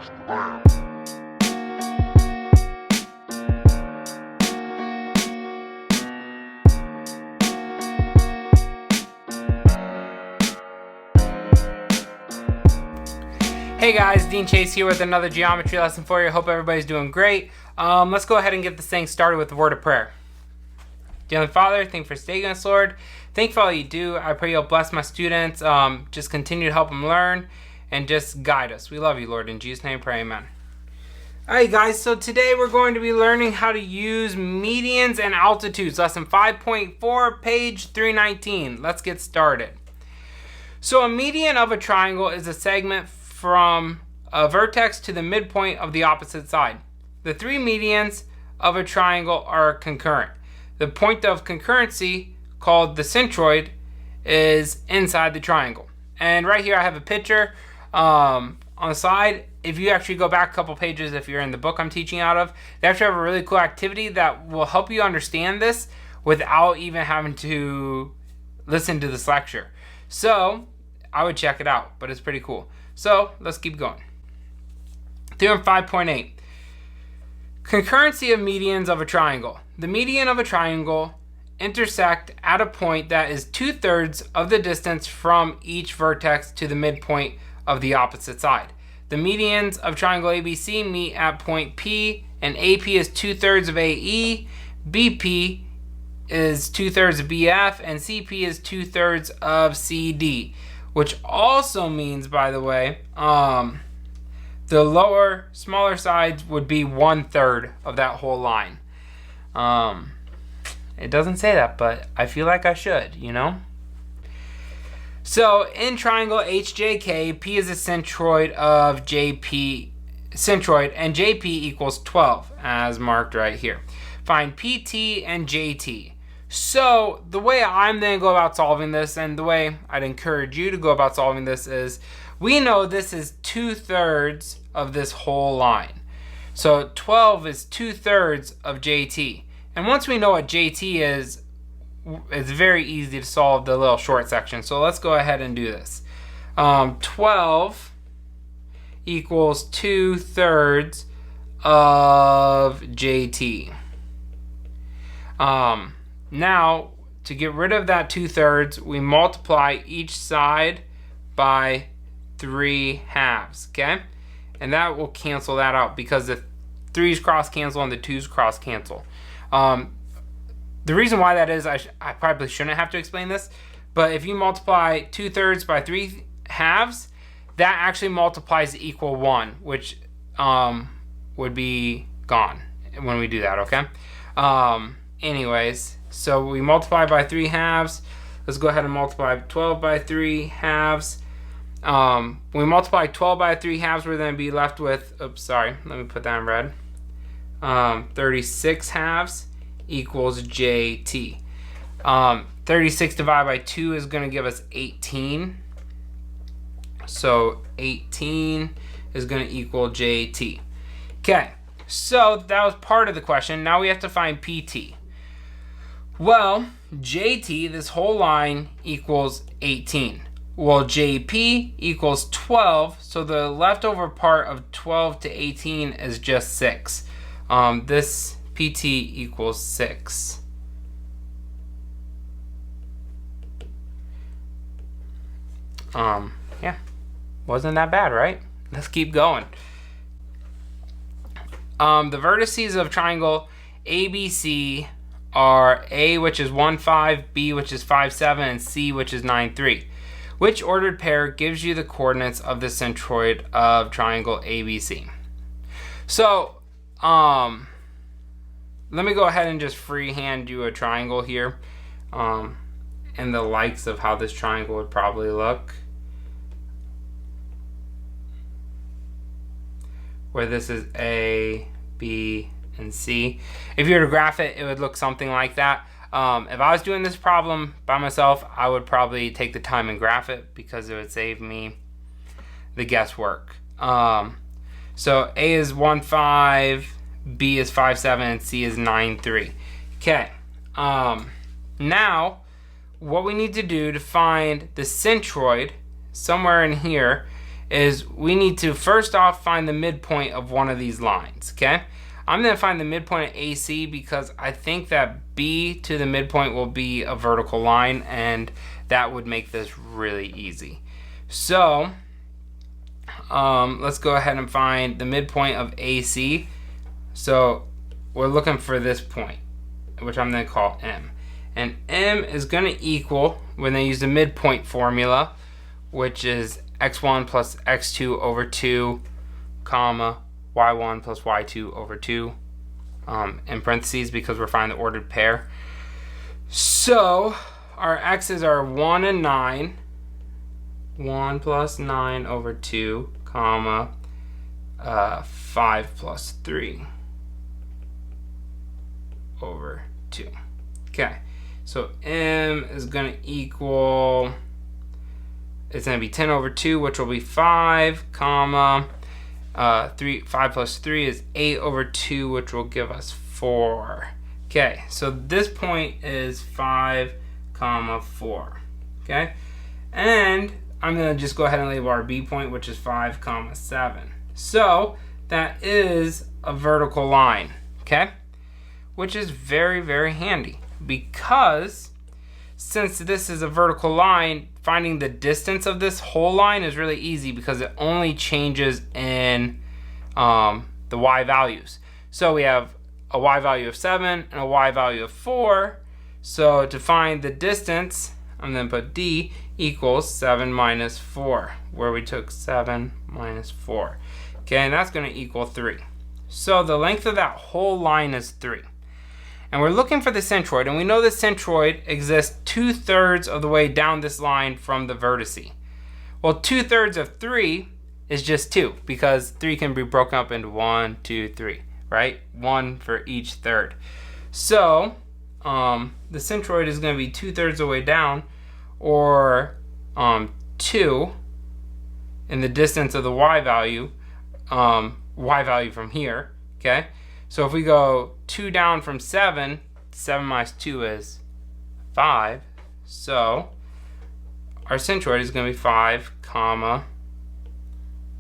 Hey guys, Dean Chase here with another geometry lesson for you. Hope everybody's doing great. Let's go ahead and get this thing started with the word of prayer. Dear Heavenly Father, thank you for staying us, Lord. Thank you for all you do. I pray you'll bless my students. Just continue to help them learn and just guide us. We love you, Lord. In Jesus' name, pray, amen. Alright guys, so today we're going to be learning how to use medians and altitudes. Lesson 5.4, page 319. Let's get started. So a median of a triangle is a segment from a vertex to the midpoint of the opposite side. The three medians of a triangle are concurrent. The point of concurrency, called the centroid, is inside the triangle. And right here I have a picture on the side. If you actually go back a couple pages, if you're in the book I'm teaching out of, they actually have a really cool activity that will help you understand this without even having to listen to this lecture. So I would check it out, but it's pretty cool. So let's keep going. Theorem 5.8. Concurrency of medians of a triangle. The median of a triangle intersect at a point that is 2/3 of the distance from each vertex to the midpoint of the opposite side. The medians of triangle ABC meet at point P, and AP is 2/3 of AE, BP is 2/3 of BF, and CP is 2/3 of CD. Which also means, by the way, the lower, smaller sides would be 1/3 of that whole line. It doesn't say that, but I feel like I should, you know? So in triangle HJK, P is a centroid of JP, and JP equals 12, as marked right here. Find PT and JT. So the way I'm then go about solving this, and the way I'd encourage you to go about solving this, is we know this is 2/3 of this whole line. So 12 is 2/3 of JT. And once we know what JT is, it's very easy to solve the little short section. So let's go ahead and do this. 12 equals 2/3 of JT. Now, to get rid of that 2/3, we multiply each side by 3/2, okay? And that will cancel that out because the 3's cross cancel and the 2's cross cancel. The reason why that is, I probably shouldn't have to explain this, but if you multiply 2/3 by 3/2, that actually multiplies to equal 1, which would be gone when we do that, okay? Anyways, so we multiply by 3/2. Let's go ahead and multiply 12 by 3/2. When we multiply 12 by 3/2, we're going to be left with, oops, sorry, let me put that in red. 36/2 equals JT. 36 divided by 2 is going to give us 18. So 18 is going to equal JT. Okay, so that was part of the question. Now we have to find PT. Well, JT, this whole line, equals 18. Well, JP equals 12, so the leftover part of 12 to 18 is just 6. This PT equals 6. Yeah, wasn't that bad, right? Let's keep going. The vertices of triangle ABC are A, which is 1, 5, B, which is 5, 7, and C, which is 9, 3. Which ordered pair gives you the coordinates of the centroid of triangle ABC? So, let me go ahead and just freehand you a triangle here, and the likes of how this triangle would probably look. Where this is A, B, and C. If you were to graph it, it would look something like that. If I was doing this problem by myself, I would probably take the time and graph it because it would save me the guesswork. So A is 1, 5, B is 5, 7, and C is 9, 3. Okay. Now, what we need to do to find the centroid somewhere in here is we need to first off find the midpoint of one of these lines, okay? I'm going to find the midpoint of AC because I think that B to the midpoint will be a vertical line, and that would make this really easy. So let's go ahead and find the midpoint of AC. So we're looking for this point, which I'm going to call M. And M is going to equal, when they use the midpoint formula, which is x1 plus x2 over 2, comma, y1 plus y2 over 2, in parentheses because we're finding the ordered pair. So our x's are 1 and 9, 1 plus 9 over 2, comma, 5 plus 3 over 2. Okay, so M is going to equal, it's going to be 10 over 2, which will be 5, comma, 5 plus 3 is 8 over 2, which will give us 4. Okay, so this point is 5, comma, 4. Okay, and I'm going to just go ahead and label our B point, which is 5, comma, 7. So that is a vertical line, okay, which is very, very handy because since this is a vertical line, finding the distance of this whole line is really easy because it only changes in the y values. So we have a y value of 7 and a y value of 4. So to find the distance, I'm going to put D equals 7 minus 4, where we took 7 minus 4. Okay, and that's going to equal 3. So the length of that whole line is 3. And we're looking for the centroid, and we know the centroid exists 2/3 of the way down this line from the vertice. Well, 2/3 of 3 is just 2, because 3 can be broken up into 1, 2, 3, right? 1 for each third. So the centroid is going to be 2/3 of the way down, or 2 in the distance of the y value from here, okay? So if we go 2 down from 7, 7 minus 2 is 5. So our centroid is going to be 5, comma,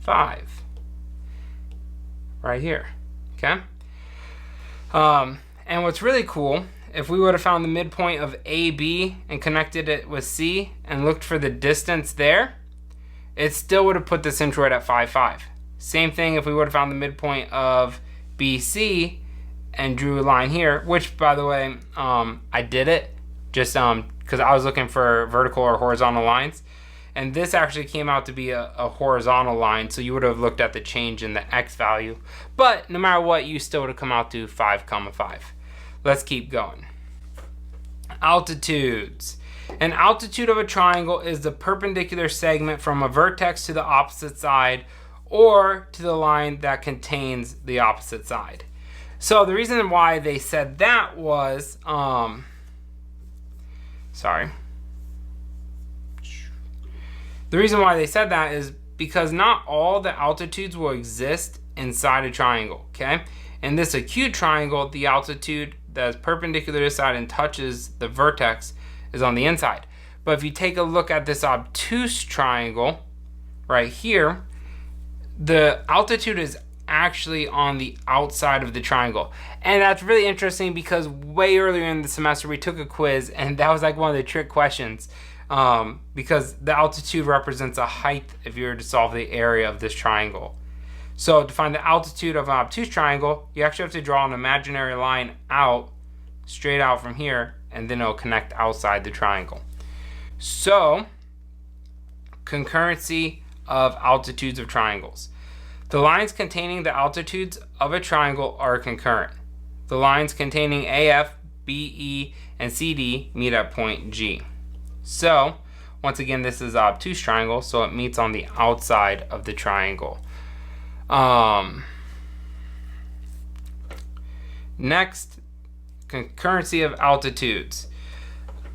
5. Right here, okay? And what's really cool, if we would have found the midpoint of AB and connected it with C and looked for the distance there, it still would have put the centroid at 5, 5. Same thing if we would have found the midpoint of BC and drew a line here, which by the way, I did it just because I was looking for vertical or horizontal lines, and this actually came out to be a horizontal line, so you would have looked at the change in the x value, but no matter what, you still would have come out to 5, 5. Let's keep going. Altitudes. An altitude of a triangle is the perpendicular segment from a vertex to the opposite side or to the line that contains the opposite side. So the reason why they said that was, the reason why they said that is because not all the altitudes will exist inside a triangle, okay? In this acute triangle, the altitude that is perpendicular to the side and touches the vertex is on the inside. But if you take a look at this obtuse triangle right here, the altitude is actually on the outside of the triangle. And that's really interesting because way earlier in the semester we took a quiz, and that was like one of the trick questions, because the altitude represents a height if you were to solve the area of this triangle. So to find the altitude of an obtuse triangle, you actually have to draw an imaginary line out, straight out from here, and then it'll connect outside the triangle. So, concurrency of altitudes of triangles. The lines containing the altitudes of a triangle are concurrent. The lines containing AF, BE, and CD meet at point G. So, once again, this is an obtuse triangle, so it meets on the outside of the triangle. Next, concurrency of altitudes.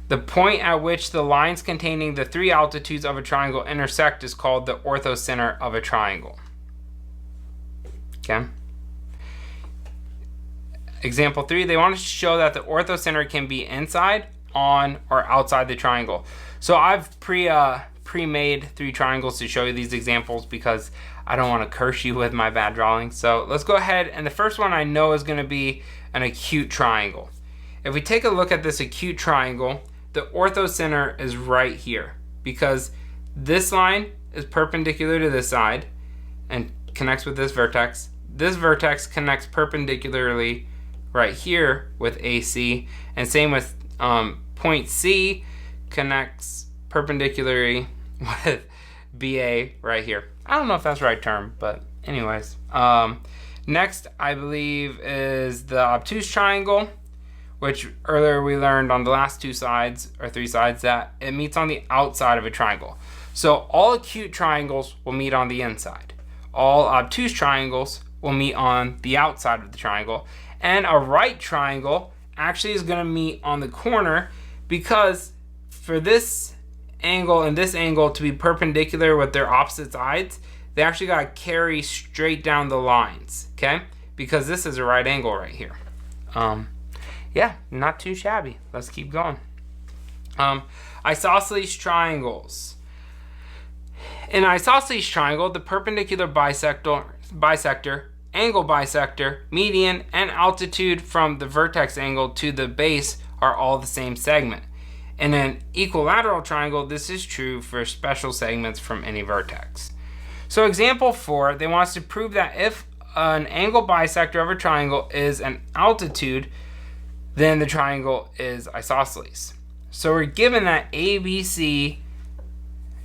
The point at which the lines containing the three altitudes of a triangle intersect is called the orthocenter of a triangle. Okay. Example 3, they want to show that the orthocenter can be inside, on, or outside the triangle. So I've pre pre-made 3 triangles to show you these examples because I don't want to curse you with my bad drawing. So let's go ahead, and the first one I know is going to be an acute triangle. If we take a look at this acute triangle, the orthocenter is right here because this line is perpendicular to this side and connects with this vertex. This vertex connects perpendicularly right here with AC, and same with point C connects perpendicularly with BA right here. I don't know if that's the right term, but anyways. Next, I believe, is the obtuse triangle, which earlier we learned on the last 2 sides, or 3 sides, that it meets on the outside of a triangle. So all acute triangles will meet on the inside. All obtuse triangles will meet on the outside of the triangle. And a right triangle actually is going to meet on the corner, because for this angle and this angle to be perpendicular with their opposite sides, they actually got to carry straight down the lines, okay? Because this is a right angle right here. Yeah, not too shabby. Let's keep going. Isosceles triangles. In an isosceles triangle, the perpendicular bisector, angle bisector, median, and altitude from the vertex angle to the base are all the same segment. In an equilateral triangle, this is true for special segments from any vertex. So example 4, they want us to prove that if an angle bisector of a triangle is an altitude, then the triangle is isosceles. So we're given that ABC,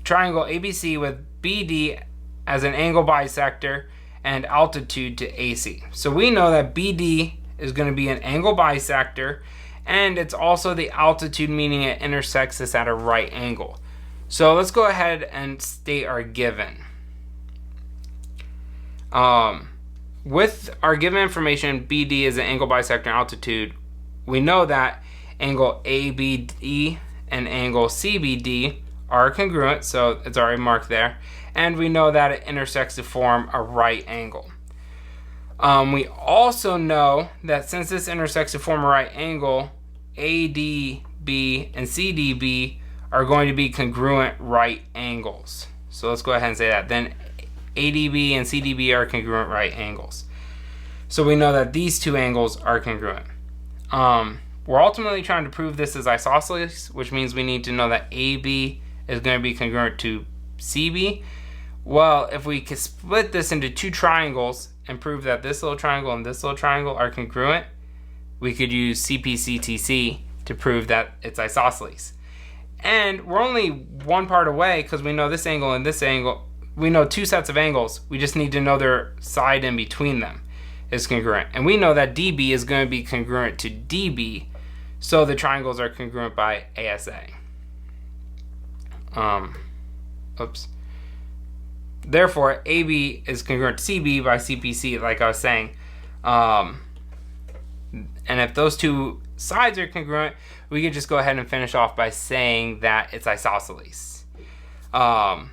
triangle ABC with BD as an angle bisector and altitude to AC. So we know that BD is going to be an angle bisector, and it's also the altitude, meaning it intersects this at a right angle. So let's go ahead and state our given. With our given information, BD is an angle bisector and altitude, we know that angle ABD and angle CBD are congruent, so it's already marked there. And we know that it intersects to form a right angle. We also know that since this intersects to form a right angle, ADB and CDB are going to be congruent right angles. So let's go ahead and say that. Then ADB and CDB are congruent right angles. So we know that these 2 angles are congruent. We're ultimately trying to prove this is isosceles, which means we need to know that AB is going to be congruent to CB. Well, if we could split this into 2 triangles and prove that this little triangle and this little triangle are congruent, we could use CPCTC to prove that it's isosceles. And we're only one part away because we know this angle and this angle. We know 2 sets of angles. We just need to know their side in between them is congruent. And we know that DB is going to be congruent to DB, so the triangles are congruent by ASA. Therefore, AB is congruent to CB by CPC, like I was saying. And if those 2 sides are congruent, we could just go ahead and finish off by saying that it's isosceles. That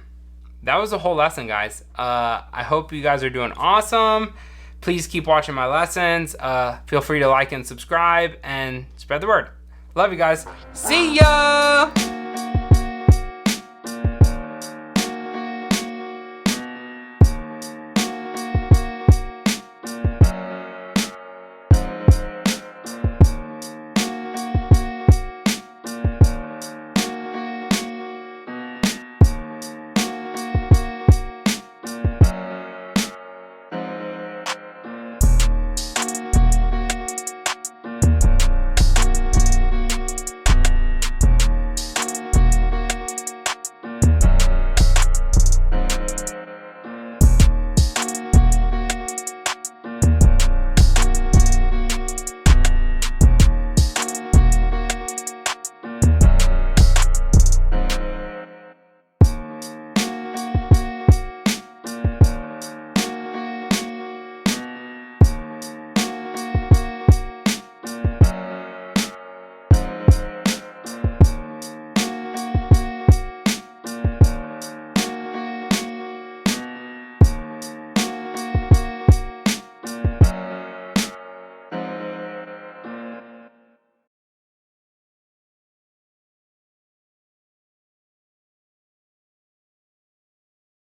was the whole lesson, guys. I hope you guys are doing awesome. Please keep watching my lessons. Feel free to like and subscribe and spread the word. Love you guys. See ya!